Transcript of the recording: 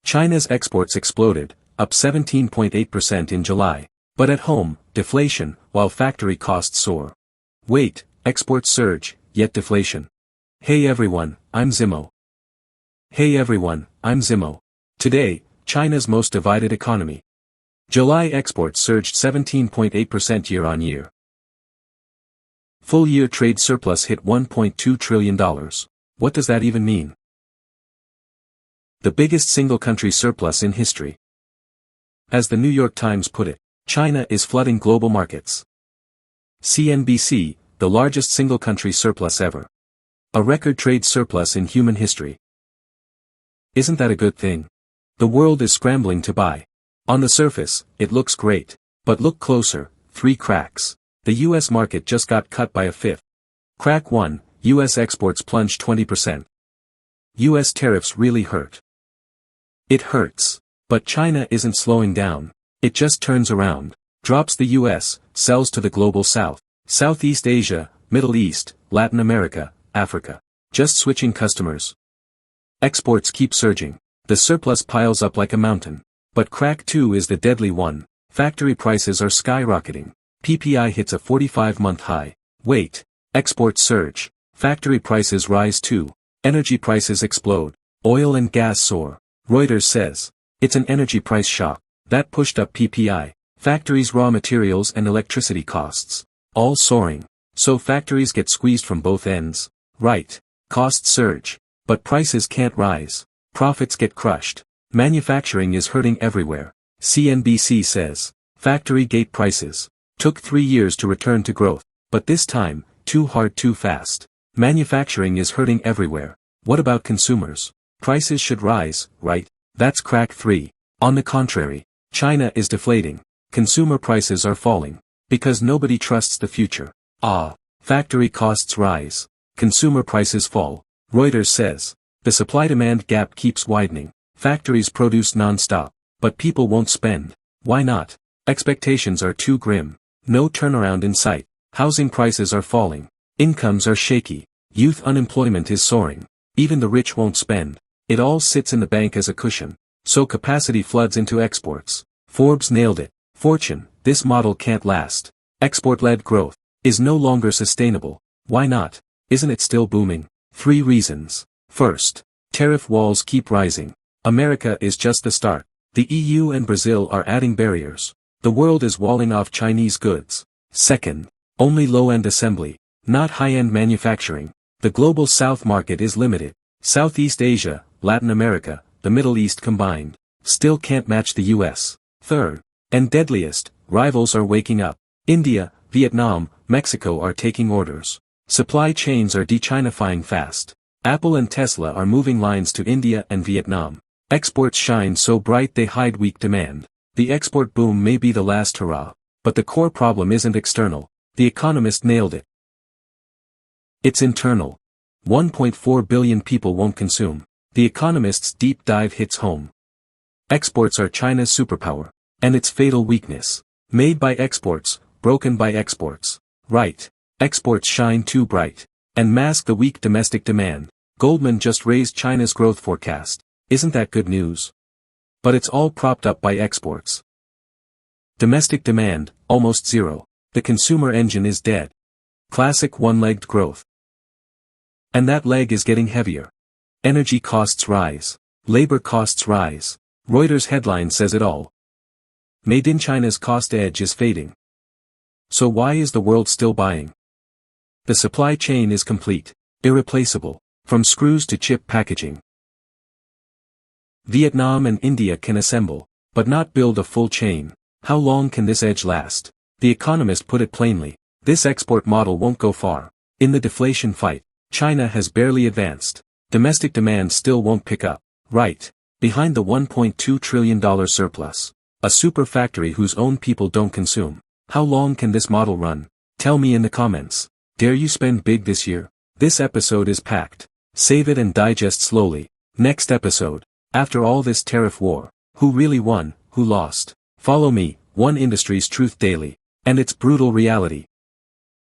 China's exports exploded, up 17.8% in July. But at home, deflation, while factory costs soar. Wait, exports surge, yet deflation. Hey everyone, I'm Zimo. Hey everyone, I'm Zimo. Today, China's most divided economy. July exports surged 17.8% year-on-year. Full-year trade surplus hit $1.2 trillion. What does that even mean? The biggest single-country surplus in history. As the New York Times put it, China is flooding global markets. CNBC, the largest single-country surplus ever. A record trade surplus in human history. Isn't that a good thing? The world is scrambling to buy. On the surface, it looks great. But look closer, 3 cracks. The US market just got cut by a fifth. Crack 1, US exports plunged 20%. US tariffs really hurt. It hurts. But China isn't slowing down. It just turns around, drops the US, sells to the global South, Southeast Asia, Middle East, Latin America, Africa. Just switching customers. Exports keep surging. The surplus piles up like a mountain. But crack 2 is the deadly one. Factory prices are skyrocketing. PPI hits a 45-month high. Wait. Exports surge. Factory prices rise too. Energy prices explode. Oil and gas soar. Reuters says. It's an energy price shock. That pushed up PPI. Factories' raw materials and electricity costs. All soaring. So factories get squeezed from both ends. Right. Costs surge. But prices can't rise. Profits get crushed. Manufacturing is hurting everywhere. CNBC says. Factory gate prices. Took 3 years to return to growth. But this time, too hard too fast. Manufacturing is hurting everywhere. What about consumers? Prices should rise, right? That's crack 3. On the contrary, China is deflating. Consumer prices are falling. Because nobody trusts the future. Factory costs rise. Consumer prices fall. Reuters says. The supply-demand gap keeps widening. Factories produce non-stop. But people won't spend. Why not? Expectations are too grim. No turnaround in sight. Housing prices are falling. Incomes are shaky. Youth unemployment is soaring. Even the rich won't spend. It all sits in the bank as a cushion. So capacity floods into exports. Forbes nailed it. Fortune, this model can't last. Export-led growth is no longer sustainable. Why not? Isn't it still booming? 3 reasons. First, tariff walls keep rising. America is just the start. The EU and Brazil are adding barriers. The world is walling off Chinese goods. Second, only low-end assembly, not high-end manufacturing. The global South market is limited. Southeast Asia, Latin America, the Middle East combined, still can't match the US. Third, and deadliest, rivals are waking up. India, Vietnam, Mexico are taking orders. Supply chains are de-Chinifying fast. Apple and Tesla are moving lines to India and Vietnam. Exports shine so bright they hide weak demand. The export boom may be the last hurrah. But the core problem isn't external. The Economist nailed it. It's internal. 1.4 billion people won't consume. The Economist's deep dive hits home. Exports are China's superpower. And its fatal weakness. Made by exports, broken by exports. Right. Exports shine too bright. And mask the weak domestic demand. Goldman just raised China's growth forecast. Isn't that good news? But it's all propped up by exports. Domestic demand, almost zero. The consumer engine is dead. Classic one-legged growth. And that leg is getting heavier. Energy costs rise. Labor costs rise. Reuters headline says it all. Made in China's cost edge is fading. So why is the world still buying? The supply chain is complete. Irreplaceable. From screws to chip packaging. Vietnam and India can assemble, but not build a full chain. How long can this edge last? The Economist put it plainly. This export model won't go far. In the deflation fight, China has barely advanced. Domestic demand still won't pick up. Right. Behind the $1.2 trillion surplus. A super factory whose own people don't consume. How long can this model run? Tell me in the comments. Dare you spend big this year? This episode is packed. Save it and digest slowly. Next episode. After all this tariff war, who really won, who lost? Follow me, One Industry's Truth Daily, and its brutal reality.